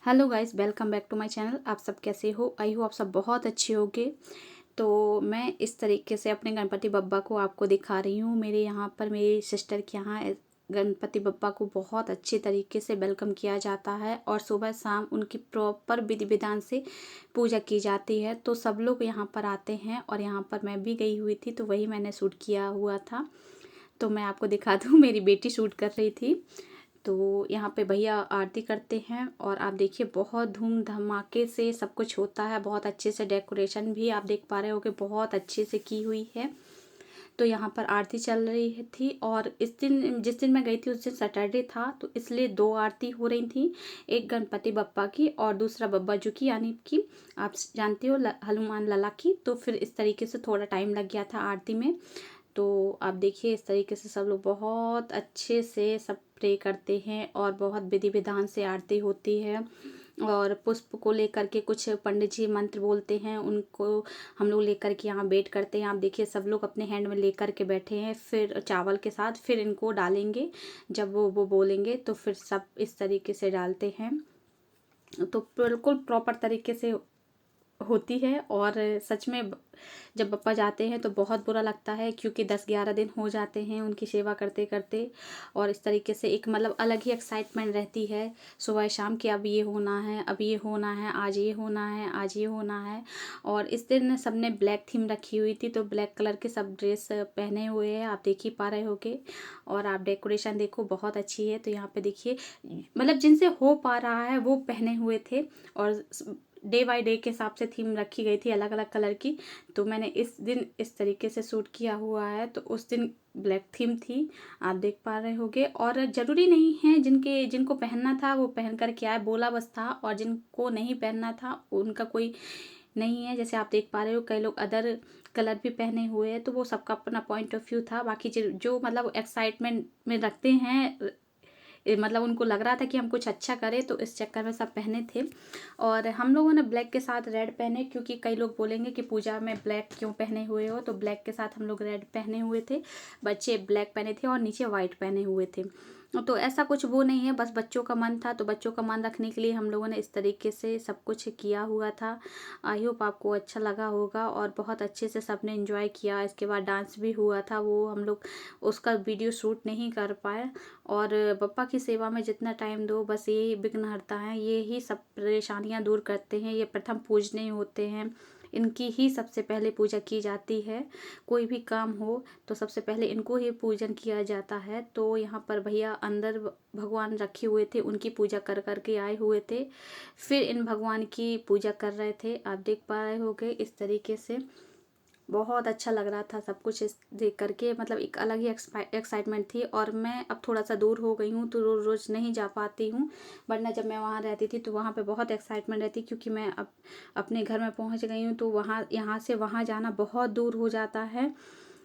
Hello guys, welcome back to my channel. आप सब कैसे हो? आई हो आप सब बहुत अच्छे होगे। तो मैं इस तरीके से अपने गणपति बप्पा को आपको दिखा रही हूँ। मेरे यहाँ पर मेरी सिस्टर के यहाँ गणपति बप्पा को बहुत अच्छे तरीके से वेलकम किया जाता है और सुबह शाम उनकी प्रॉपर विधि विधान से पूजा की जाती है। तो सब लोग यहाँ पर आते हैं और यहाँ पर मैं भी गई हुई थी, तो वही मैंने शूट किया हुआ था। तो मैं आपको दिखा दूँ, मेरी बेटी शूट कर रही थी। तो यहाँ पे भैया आरती करते हैं और आप देखिए बहुत धूम धमाके से सब कुछ होता है। बहुत अच्छे से डेकोरेशन भी आप देख पा रहे हो कि बहुत अच्छे से की हुई है। तो यहाँ पर आरती चल रही थी और इस दिन जिस दिन मैं गई थी उस दिन सैटरडे था, तो इसलिए दो आरती हो रही थी, एक गणपति बप्पा की और दूसरा बब्बा जू की, यानी कि आप जानते हो हनुमान लला की। तो फिर इस तरीके से थोड़ा टाइम लग गया था आरती में। तो आप देखिए इस तरीके से सब लोग बहुत अच्छे से सब प्रे करते हैं और बहुत विधि विधान से आरती होती है। और पुष्प को लेकर के कुछ पंडित जी मंत्र बोलते हैं, उनको हम लोग लेकर के यहाँ वेट करते हैं। आप देखिए सब लोग अपने हैंड में लेकर के बैठे हैं, फिर चावल के साथ फिर इनको डालेंगे। जब वो बोलेंगे तो फिर सब इस तरीके से डालते हैं। तो बिल्कुल प्रॉपर तरीके से होती है। और सच में जब बप्पा जाते हैं तो बहुत बुरा लगता है, क्योंकि 10-11 दिन हो जाते हैं उनकी सेवा करते करते। और इस तरीके से एक मतलब अलग ही एक्साइटमेंट रहती है सुबह शाम कि अब ये होना है, अब ये होना है, आज ये होना है, आज ये होना है। और इस दिन सबने ब्लैक थीम रखी हुई थी, तो ब्लैक कलर के सब ड्रेस पहने हुए हैं, आप देख ही पा रहे होगे। और आप डेकोरेशन देखो बहुत अच्छी है। तो यहाँ पे देखिए मतलब जिनसे हो पा रहा है वो पहने हुए थे। और डे बाय डे के हिसाब से थीम रखी गई थी अलग अलग कलर की। तो मैंने इस दिन इस तरीके से शूट किया हुआ है, तो उस दिन ब्लैक थीम थी, आप देख पा रहे होगे। और ज़रूरी नहीं है जिनको पहनना था वो पहन कर के आए, बोला बस था। और जिनको नहीं पहनना था उनका कोई नहीं है। जैसे आप देख पा रहे हो कई लोग अदर कलर भी पहने हुए हैं, तो वो सबका अपना पॉइंट ऑफ व्यू था। बाकी जो मतलब एक्साइटमेंट में रखते हैं, मतलब उनको लग रहा था कि हम कुछ अच्छा करें, तो इस चक्कर में सब पहने थे। और हम लोगों ने ब्लैक के साथ रेड पहने, क्योंकि कई लोग बोलेंगे कि पूजा में ब्लैक क्यों पहने हुए हो, तो ब्लैक के साथ हम लोग रेड पहने हुए थे। बच्चे ब्लैक पहने थे और नीचे वाइट पहने हुए थे। तो ऐसा कुछ वो नहीं है, बस बच्चों का मन था, तो बच्चों का मन रखने के लिए हम लोगों ने इस तरीके से सब कुछ किया हुआ था। आई होप आपको अच्छा लगा होगा और बहुत अच्छे से सबने एंजॉय किया। इसके बाद डांस भी हुआ था, वो हम लोग उसका वीडियो शूट नहीं कर पाए। और बप्पा की सेवा में जितना टाइम दो, बस यही विघ्नहर्ता हैं, ये ही सब परेशानियां दूर करते हैं। ये प्रथम पूजनीय होते हैं, इनकी ही सबसे पहले पूजा की जाती है। कोई भी काम हो तो सबसे पहले इनको ही पूजन किया जाता है। तो यहाँ पर भैया अंदर भगवान रखे हुए थे, उनकी पूजा कर कर के आए हुए थे, फिर इन भगवान की पूजा कर रहे थे। आप देख पा रहे होगे इस तरीके से बहुत अच्छा लग रहा था सब कुछ इस देख करके। मतलब एक अलग ही एक्साइटमेंट थी। और मैं अब थोड़ा सा दूर हो गई हूँ, तो रोज़ रोज़ नहीं जा पाती हूँ, वरना जब मैं वहाँ रहती थी तो वहाँ पे बहुत एक्साइटमेंट रहती, क्योंकि मैं अब अपने घर में पहुँच गई हूँ, तो वहाँ यहाँ से वहाँ जाना बहुत दूर हो जाता है।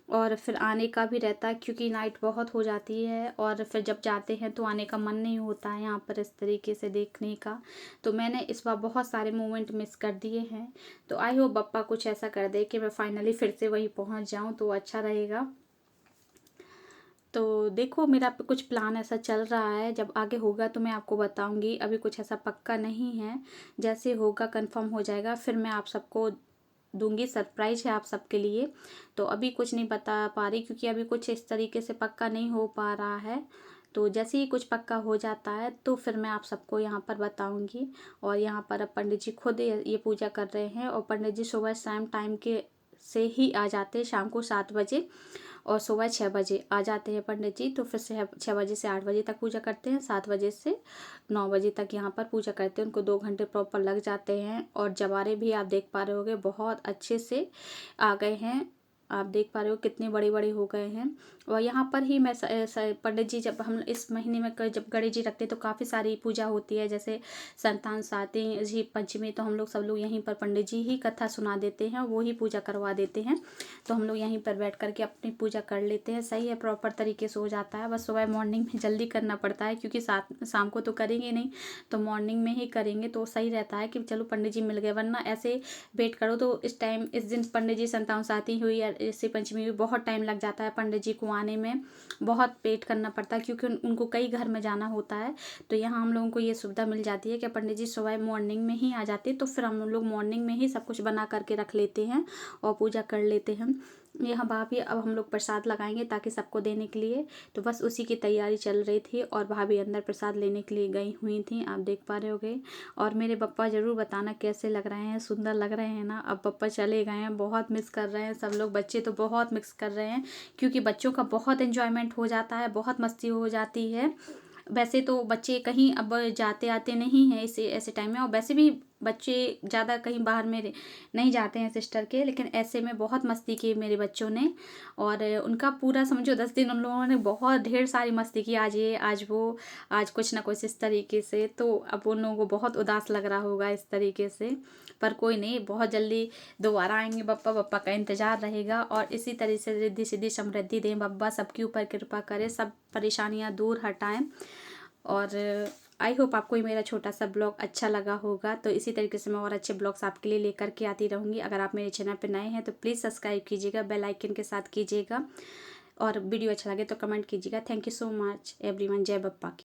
और फिर आने का भी रहता है, क्योंकि नाइट बहुत हो जाती है और फिर जब जाते हैं तो आने का मन नहीं होता है यहाँ पर इस तरीके से देखने का। तो मैंने इस बार बहुत सारे मोमेंट मिस कर दिए हैं। तो आई होप बप्पा कुछ ऐसा कर दे कि मैं फाइनली फिर से वहीं पहुँच जाऊँ, तो अच्छा रहेगा। तो देखो मेरा कुछ प्लान ऐसा चल रहा है, जब आगे होगा तो मैं आपको बताऊंगी। अभी कुछ ऐसा पक्का नहीं है, जैसे होगा कंफर्म हो जाएगा फिर मैं आप सबको दूंगी। सरप्राइज है आप सबके लिए। तो अभी कुछ नहीं बता पा रही, क्योंकि अभी कुछ इस तरीके से पक्का नहीं हो पा रहा है। तो जैसे ही कुछ पक्का हो जाता है तो फिर मैं आप सबको यहाँ पर बताऊंगी। और यहाँ पर अब पंडित जी खुद ये पूजा कर रहे हैं, और पंडित जी सुबह शाम टाइम के से ही आ जाते हैं, शाम को 7 बजे और सुबह 6 बजे आ जाते हैं पंडित जी। तो फिर 6 बजे से 8 बजे तक पूजा करते हैं, 7 बजे से 9 बजे तक यहाँ पर पूजा करते हैं। उनको 2 घंटे प्रॉपर लग जाते हैं। और जवारे भी आप देख पा रहे होगे बहुत अच्छे से आ गए हैं, आप देख पा रहे हो कितने बड़े बड़े हो गए हैं। और यहाँ पर ही मैं पंडित जी, जब हम इस महीने में जब गणेश जी रखते हैं तो काफ़ी सारी पूजा होती है, जैसे संतान साथी जी पंचमी, तो हम लोग सब लोग यहीं पर पंडित जी ही कथा सुना देते हैं, वो ही पूजा करवा देते हैं। तो हम लोग यहीं पर बैठ करके अपनी पूजा कर लेते हैं। सही है, प्रॉपर तरीके से हो जाता है। बस सुबह मॉर्निंग में जल्दी करना पड़ता है, क्योंकि शाम को तो करेंगे नहीं, तो मॉर्निंग में ही करेंगे तो सही रहता है कि चलो पंडित जी मिल गए। वरना ऐसे वेट करो तो इस दिन पंडित जी संतान साथी हुई जैसे पंचमी में बहुत टाइम लग जाता है पंडित जी को आने में, बहुत वेट करना पड़ता है क्योंकि उनको कई घर में जाना होता है। तो यहाँ हम लोगों को ये सुविधा मिल जाती है कि पंडित जी सुबह मॉर्निंग में ही आ जाते हैं, तो फिर हम लोग मॉर्निंग में ही सब कुछ बना करके रख लेते हैं और पूजा कर लेते हैं। यहाँ भाभी अब हम लोग प्रसाद लगाएंगे ताकि सबको देने के लिए, तो बस उसी की तैयारी चल रही थी और भाभी अंदर प्रसाद लेने के लिए गई हुई थी, आप देख पा रहे होगे। और मेरे पप्पा ज़रूर बताना कैसे लग रहे हैं, सुंदर लग रहे हैं ना। अब पप्पा चले गए हैं, बहुत मिस कर रहे हैं सब लोग, बच्चे तो बहुत मिस कर रहे हैं क्योंकि बच्चों का बहुत एंजॉयमेंट हो जाता है, बहुत मस्ती हो जाती है। वैसे तो बच्चे कहीं अब जाते आते नहीं हैं इसे ऐसे टाइम में, और वैसे भी बच्चे ज़्यादा कहीं बाहर में नहीं जाते हैं सिस्टर के, लेकिन ऐसे में बहुत मस्ती की मेरे बच्चों ने। और उनका पूरा समझो 10 दिन उन लोगों ने बहुत ढेर सारी मस्ती की, आज ये आज वो, आज कुछ ना कुछ इस तरीके से। तो अब उन लोगों को बहुत उदास लग रहा होगा इस तरीके से, पर कोई नहीं, बहुत जल्दी दोबारा आएंगे बप्पा, बप्पा का इंतज़ार रहेगा। और इसी तरह से रिद्धि सिद्धि समृद्धि दें बप्पा, सबके ऊपर कृपा करें, सब परेशानियां दूर हटाएं। और आई होप आपको ये मेरा छोटा सा ब्लॉग अच्छा लगा होगा। तो इसी तरीके से मैं और अच्छे ब्लॉग्स आपके लिए लेकर के आती रहूँगी। अगर आप मेरे चैनल पर नए हैं तो प्लीज़ सब्सक्राइब कीजिएगा, बेल आइकन के साथ कीजिएगा, और वीडियो अच्छा लगे तो कमेंट कीजिएगा। Thank you so much everyone. जय बप्पा की।